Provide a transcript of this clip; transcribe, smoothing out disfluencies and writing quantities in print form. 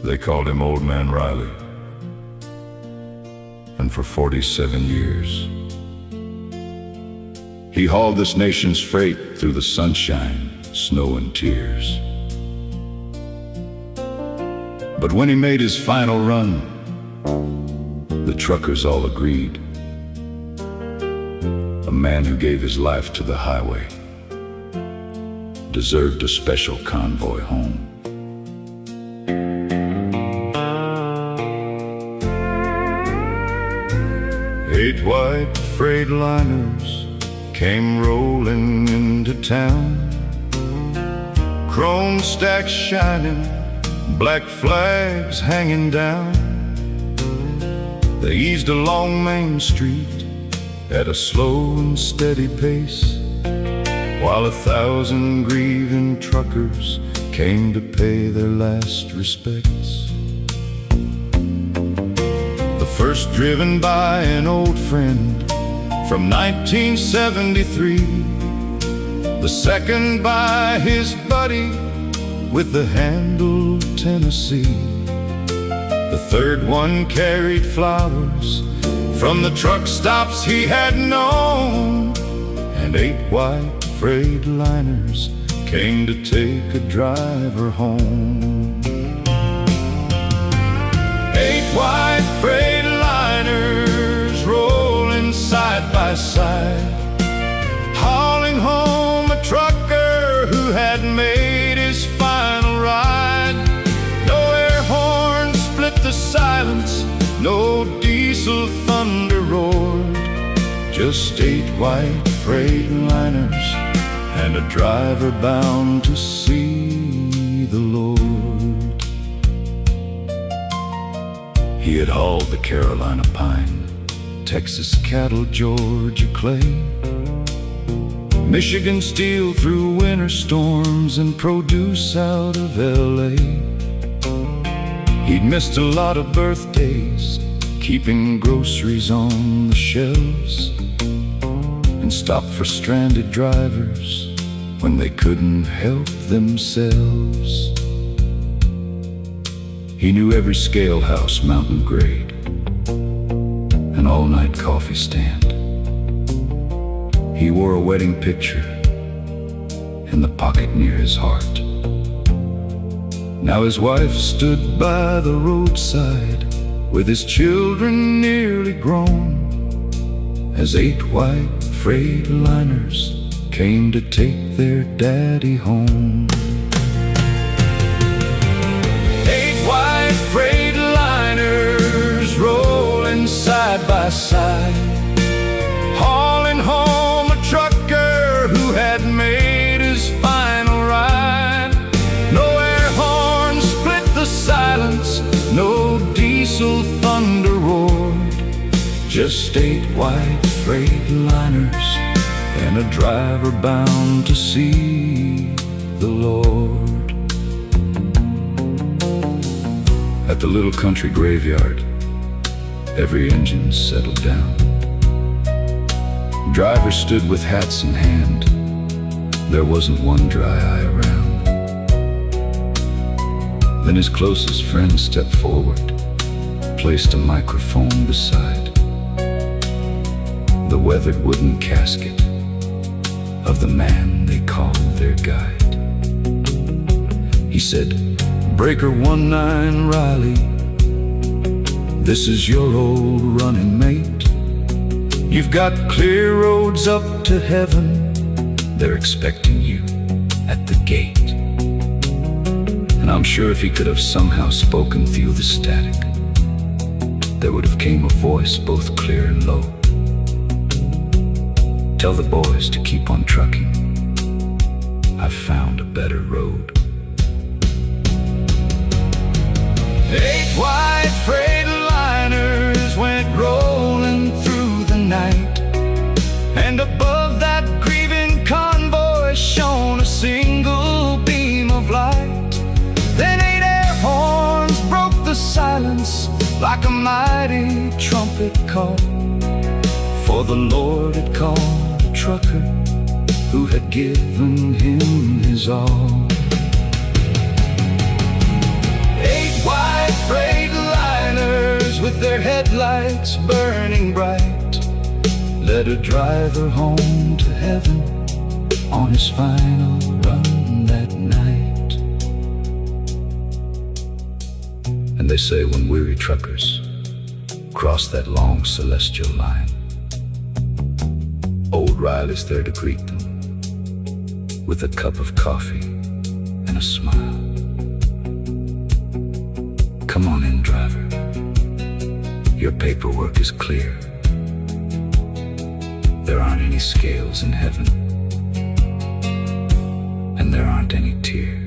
They called him Old Man Riley. And for 47 years, he hauled this nation's freight through the sunshine, snow, and tears. But when he made his final run, the truckers all agreed, a man who gave his life to the highway deserved a special convoy home. Eight white Freightliners came rolling into town, chrome stacks shining, black flags hanging down. They eased along Main Street at a slow and steady pace, while 1,000 grieving truckers came to pay their last respects. The first driven by an old friend from 1973, the second by his buddy with the handle of Tennessee. The third one carried flowers from the truck stops he had known, and 8 white Freightliners came to take a driver home. 8 white Freightliners rolling side by side, hauling home a trucker who had made his final ride. No air horn split the silence, no diesel thunder roared, just 8 white Freightliners and a driver bound to see the Lord. He had hauled the Carolina pine, Texas cattle, Georgia clay, Michigan steel through winter storms, and produce out of LA. He'd missed a lot of birthdays, keeping groceries on the shelves, and stopped for stranded drivers when they couldn't help themselves. He knew every scale house, mountain grade, an all-night coffee stand. He wore a wedding picture in the pocket near his heart. Now his wife stood by the roadside with his children nearly grown, as 8 white Freightliners came to take their daddy home. 8 white Freightliners rolling side by side, hauling home a trucker who had made his final ride. No air horn split the silence, no diesel thunder roared, just 8 white Freightliners and a driver bound to see the Lord. At the little country graveyard, every engine settled down. Drivers stood with hats in hand, there wasn't one dry eye around. Then his closest friend stepped forward, placed a microphone beside the weathered wooden casket of the man they called their guide. He said, "Breaker 19 Riley, this is your old running mate. You've got clear roads up to heaven, they're expecting you at the gate." And I'm sure if he could have somehow spoken through the static, there would have came a voice both clear and low. "Tell the boys to keep on trucking, I've found a better road." 8 white Freightliners went rolling through the night, and above that grieving convoy shone a single beam of light. Then 8 air horns broke the silence like a mighty trumpet call, for the Lord had called a trucker who had given him his all. 8 white headlights burning bright led a driver home to heaven on his final run that night. And they say when weary truckers cross that long celestial line, old Riley's there to greet them with a cup of coffee and a smile. Come on in, driver. Your paperwork is clear. There aren't any scales in heaven, and there aren't any tears.